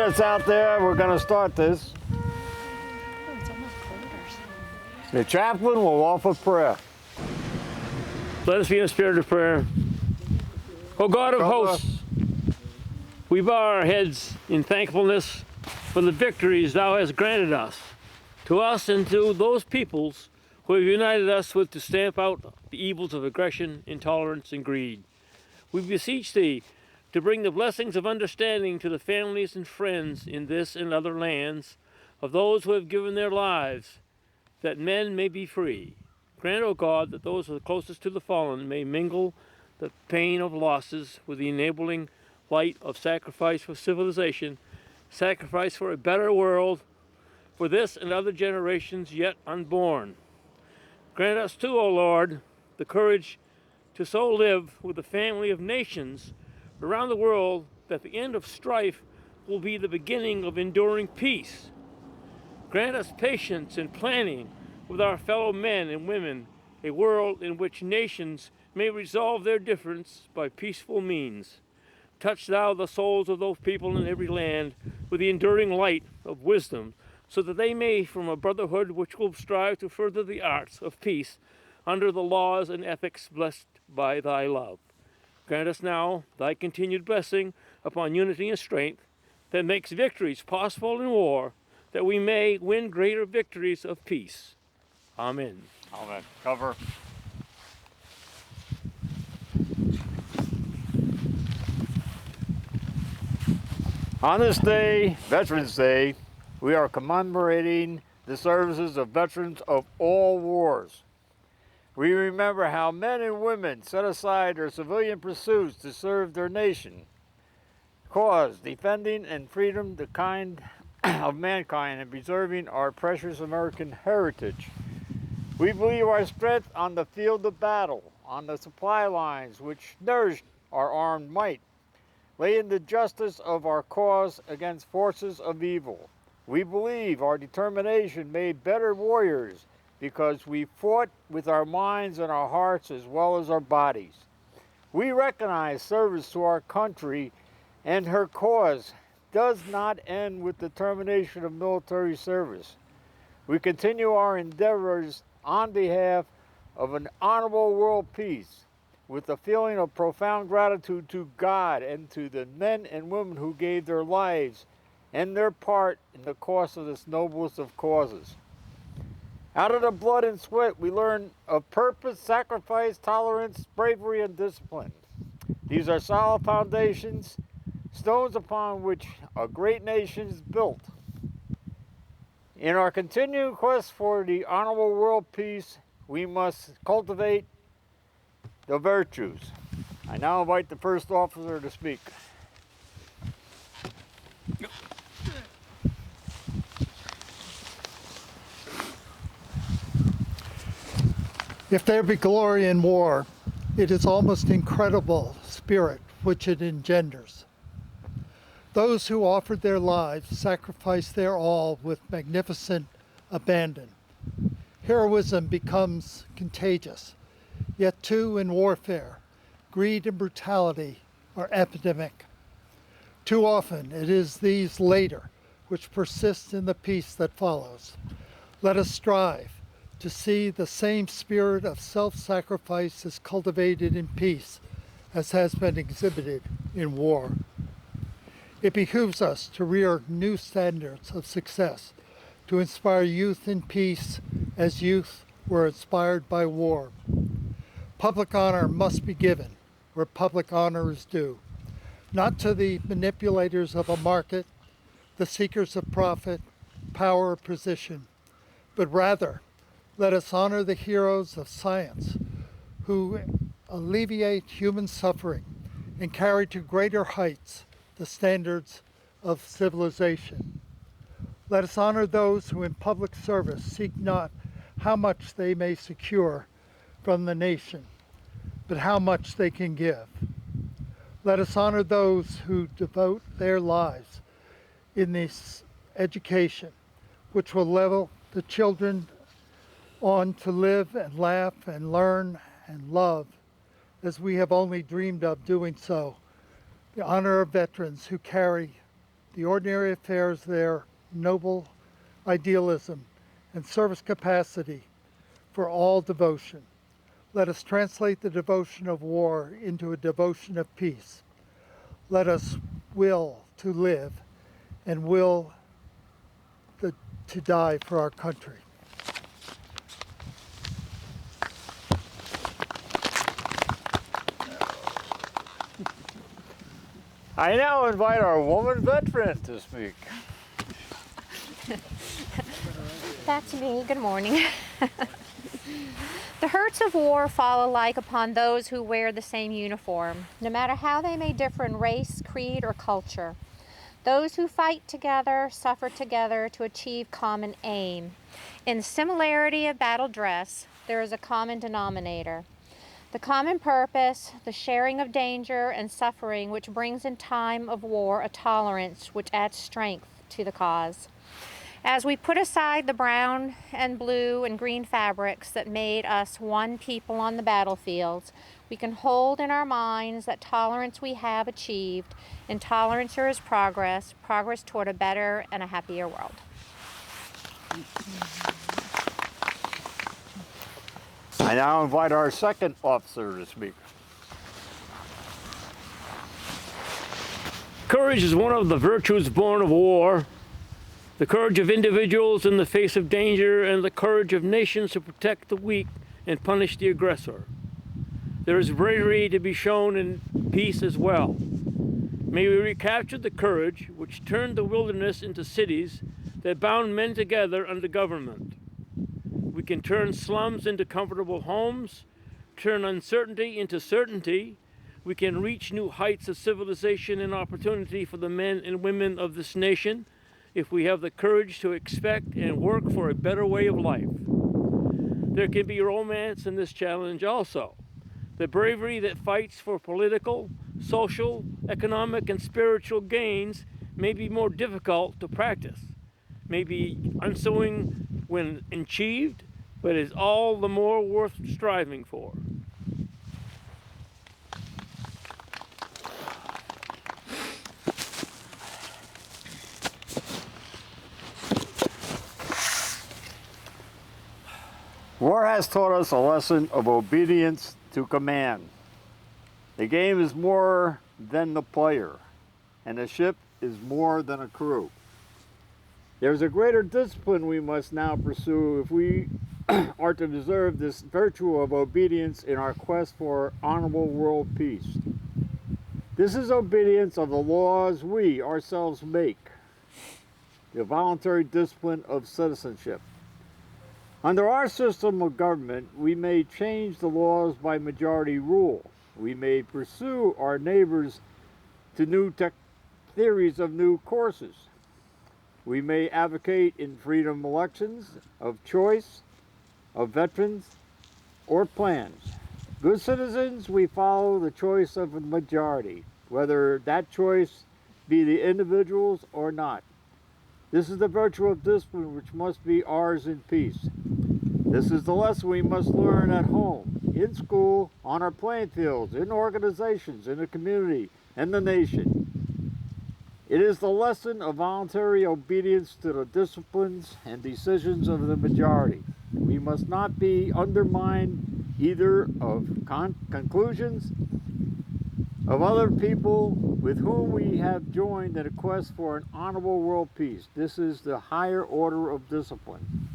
that's out there, we're going to start this. It's almost quarters. The chaplain will offer prayer. Let us be in a spirit of prayer. O God of hosts, we bow our heads in thankfulness for the victories thou hast granted us, to us and to those peoples who have united us with to stamp out the evils of aggression, intolerance, and greed. We beseech thee to bring the blessings of understanding to the families and friends in this and other lands of those who have given their lives, that men may be free. Grant, O God, that those who are closest to the fallen may mingle the pain of losses with the enabling light of sacrifice for civilization, sacrifice for a better world, for this and other generations yet unborn. Grant us too, O Lord, the courage to so live with the family of nations around the world that the end of strife will be the beginning of enduring peace. Grant us patience in planning with our fellow men and women a world in which nations may resolve their difference by peaceful means. Touch thou the souls of those people in every land with the enduring light of wisdom, so that they may, from a brotherhood which will strive to further the arts of peace under the laws and ethics blessed by thy love. Grant us now thy continued blessing upon unity and strength that makes victories possible in war, that we may win greater victories of peace. Amen. Amen. Cover. On this day, Veterans Day, we are commemorating the services of veterans of all wars. We remember how men and women set aside their civilian pursuits to serve their nation, cause defending and freedom the kind of mankind and preserving our precious American heritage. We believe our strength on the field of battle, on the supply lines which nourished our armed might, lay in the justice of our cause against forces of evil. We believe our determination made better warriors because we fought with our minds and our hearts as well as our bodies. We recognize service to our country and her cause does not end with the termination of military service. We continue our endeavors on behalf of an honorable world peace with a feeling of profound gratitude to God and to the men and women who gave their lives and their part in the cause of this noblest of causes. Out of the blood and sweat, we learn of purpose, sacrifice, tolerance, bravery, and discipline. These are solid foundations, stones upon which a great nation is built. In our continuing quest for the honorable world peace, we must cultivate the virtues. I now invite the first officer to speak. If there be glory in war, it is almost incredible spirit which it engenders. Those who offered their lives sacrificed their all with magnificent abandon. Heroism becomes contagious, yet too in warfare, greed and brutality are epidemic. Too often it is these later which persist in the peace that follows. Let us strive to see the same spirit of self-sacrifice is cultivated in peace as has been exhibited in war. It behooves us to rear new standards of success, to inspire youth in peace as youth were inspired by war. Public honor must be given where public honor is due, not to the manipulators of a market, the seekers of profit, power, or position, but rather let us honor the heroes of science who alleviate human suffering and carry to greater heights the standards of civilization. Let us honor those who in public service seek not how much they may secure from the nation, but how much they can give. Let us honor those who devote their lives in this education, which will level the children on to live and laugh and learn and love as we have only dreamed of doing so. The honor of veterans who carry the ordinary affairs there, noble idealism, and service capacity for all devotion. Let us translate the devotion of war into a devotion of peace. Let us will to live and will to die for our country. I now invite our woman veteran to speak. That's me. Good morning. The hurts of war fall alike upon those who wear the same uniform, no matter how they may differ in race, creed, or culture. Those who fight together suffer together to achieve common aim. In the similarity of battle dress, there is a common denominator. The common purpose, the sharing of danger and suffering, which brings in time of war a tolerance which adds strength to the cause. As we put aside the brown and blue and green fabrics that made us one people on the battlefields, we can hold in our minds that tolerance we have achieved. In tolerance there is progress, progress toward a better and a happier world. I now invite our second officer to speak. Courage is one of the virtues born of war. The courage of individuals in the face of danger and the courage of nations to protect the weak and punish the aggressor. There is bravery to be shown in peace as well. May we recapture the courage which turned the wilderness into cities that bound men together under government. We can turn slums into comfortable homes, turn uncertainty into certainty. We can reach new heights of civilization and opportunity for the men and women of this nation if we have the courage to expect and work for a better way of life. There can be romance in this challenge also. The bravery that fights for political, social, economic, and spiritual gains may be more difficult to practice, may be unsuing when achieved, but is all the more worth striving for. War has taught us a lesson of obedience to command. The game is more than the player, and the ship is more than a crew. There's a greater discipline we must now pursue if we are to deserve this virtue of obedience in our quest for honorable world peace. This is obedience of the laws we ourselves make, the voluntary discipline of citizenship. Under our system of government, we may change the laws by majority rule. We may pursue our neighbors to new theories of new courses. We may advocate in freedom elections of choice, of veterans, or plans. Good citizens, we follow the choice of the majority, whether that choice be the individuals or not. This is the virtue of discipline which must be ours in peace. This is the lesson we must learn at home, in school, on our playing fields, in organizations, in the community, and the nation. It is the lesson of voluntary obedience to the disciplines and decisions of the majority. We must not be undermined either of conclusions of other people with whom we have joined in a quest for an honorable world peace. This is the higher order of discipline.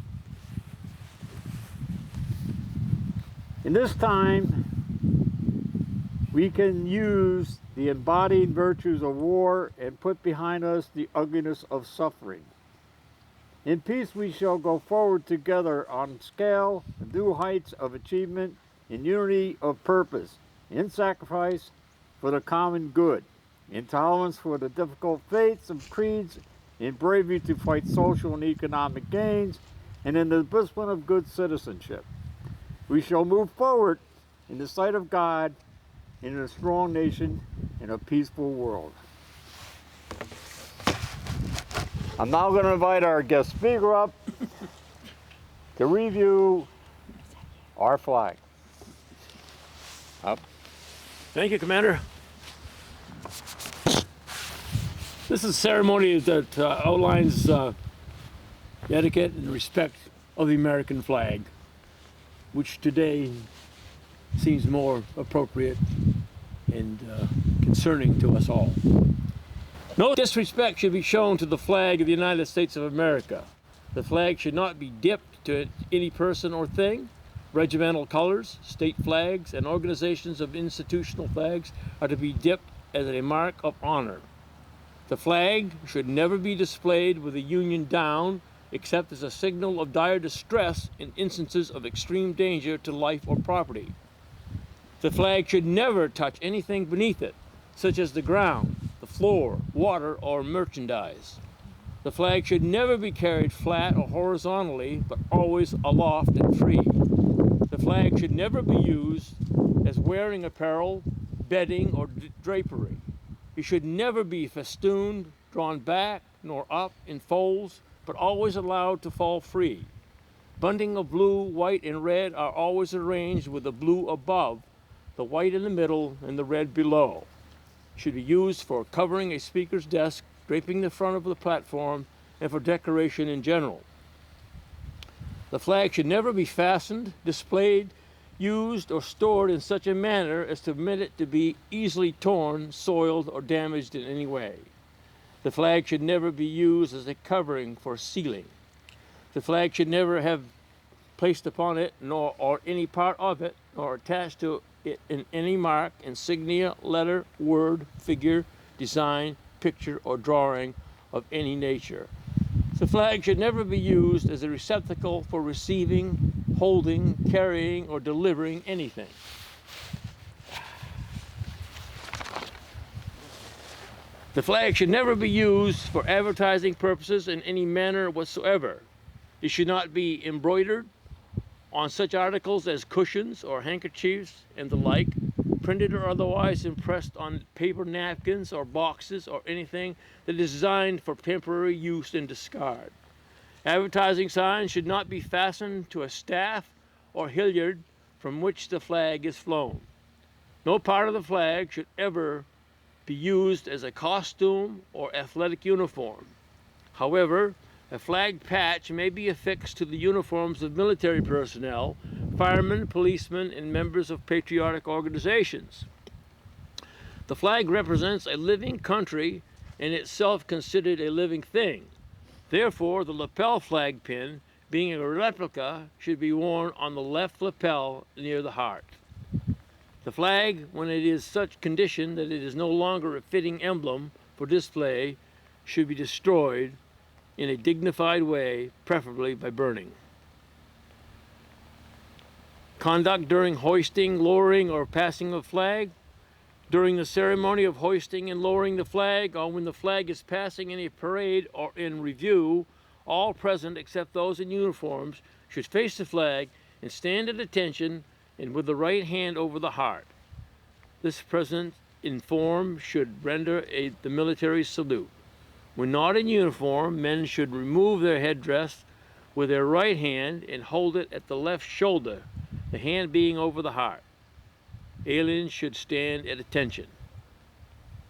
In this time, we can use the embodied virtues of war and put behind us the ugliness of suffering. In peace we shall go forward together on scale, new heights of achievement, in unity of purpose, in sacrifice for the common good, in tolerance for the difficult faiths of creeds, in bravery to fight social and economic gains, and in the discipline of good citizenship. We shall move forward in the sight of God, in a strong nation, in a peaceful world. I'm now going to invite our guest speaker up to review our flag. Up. Thank you, Commander. This is a ceremony that outlines etiquette and respect of the American flag, which today seems more appropriate and concerning to us all. No disrespect should be shown to the flag of the United States of America. The flag should not be dipped to any person or thing. Regimental colors, state flags, and organizations of institutional flags are to be dipped as a mark of honor. The flag should never be displayed with the Union down, except as a signal of dire distress in instances of extreme danger to life or property. The flag should never touch anything beneath it, such as the ground, the floor, water, or merchandise. The flag should never be carried flat or horizontally, but always aloft and free. The flag should never be used as wearing apparel, bedding, or drapery. It should never be festooned, drawn back, nor up in folds, but always allowed to fall free. Bunting of blue, white, and red are always arranged with the blue above, the white in the middle, and the red below. It should be used for covering a speaker's desk, draping the front of the platform, and for decoration in general. The flag should never be fastened, displayed, used, or stored in such a manner as to permit it to be easily torn, soiled, or damaged in any way. The flag should never be used as a covering for ceiling. The flag should never have placed upon it, nor or any part of it, nor attached to it in any mark, insignia, letter, word, figure, design, picture, or drawing of any nature. The flag should never be used as a receptacle for receiving, holding, carrying, or delivering anything. The flag should never be used for advertising purposes in any manner whatsoever. It should not be embroidered on such articles as cushions or handkerchiefs and the like, printed or otherwise impressed on paper napkins or boxes or anything that is designed for temporary use and discard. Advertising signs should not be fastened to a staff or hilliard from which the flag is flown. No part of the flag should ever be used as a costume or athletic uniform. However, a flag patch may be affixed to the uniforms of military personnel, firemen, policemen, and members of patriotic organizations. The flag represents a living country and itself considered a living thing. Therefore, the lapel flag pin, being a replica, should be worn on the left lapel near the heart. The flag, when it is such condition that it is no longer a fitting emblem for display, should be destroyed in a dignified way, preferably by burning. Conduct during hoisting, lowering, or passing of flag. During the ceremony of hoisting and lowering the flag, or when the flag is passing in a parade or in review, all present except those in uniforms should face the flag and stand at attention and with the right hand over the heart. This present in form should render the military salute. When not in uniform, men should remove their headdress with their right hand and hold it at the left shoulder, the hand being over the heart. Aliens should stand at attention.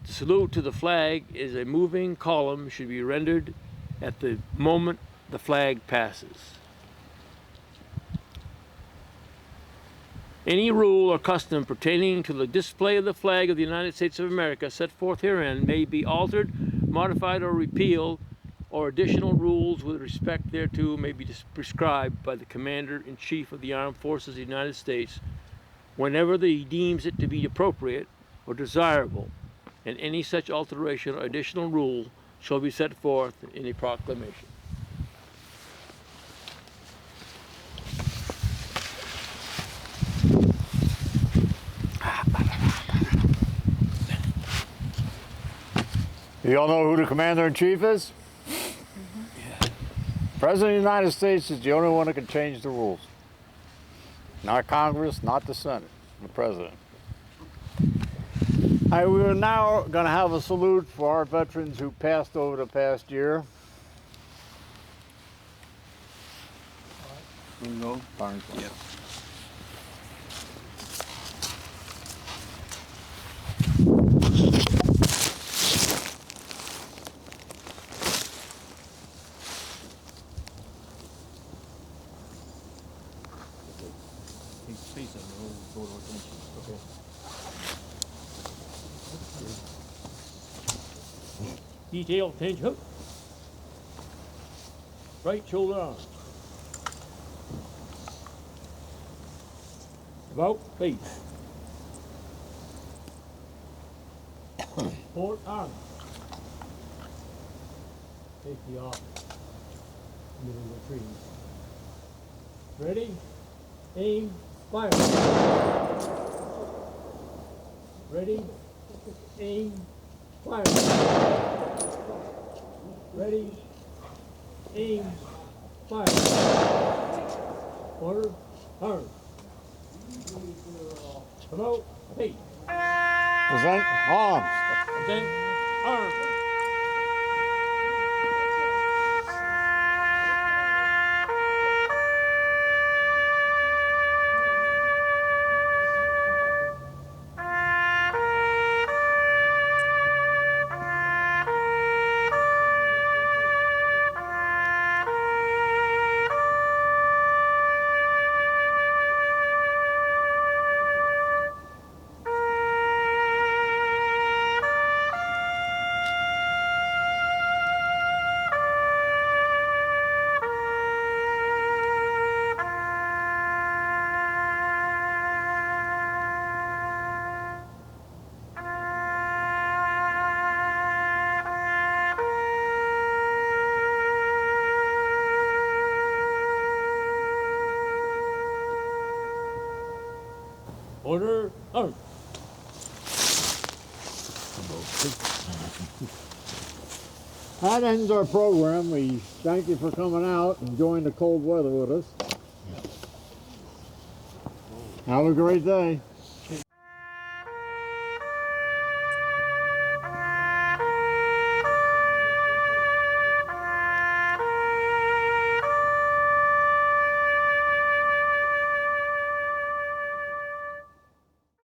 The salute to the flag is a moving column should be rendered at the moment the flag passes. Any rule or custom pertaining to the display of the flag of the United States of America set forth herein may be altered, modified, or repealed, or additional rules with respect thereto may be prescribed by the Commander-in-Chief of the Armed Forces of the United States whenever he deems it to be appropriate or desirable, and any such alteration or additional rule shall be set forth in a proclamation. You all know who the Commander-in-Chief is? President of the United States is the only one that can change the rules. Not Congress, not the Senate, the President. We are now going to have a salute for our veterans who passed over the past year. No, yep. say something, we'll go to attention. Okay. Detail, attention, hook. Right shoulder on. About face. Port arm. Safety off. Middle of the trees. Ready? Aim. Fire. Ready? Aim. Fire. Ready? Aim. Fire. Order. Arm. Come out. Hey. Present arms. Then arm. Order. Arm. That ends our program. We thank you for coming out, enjoying the cold weather with us. Have a great day.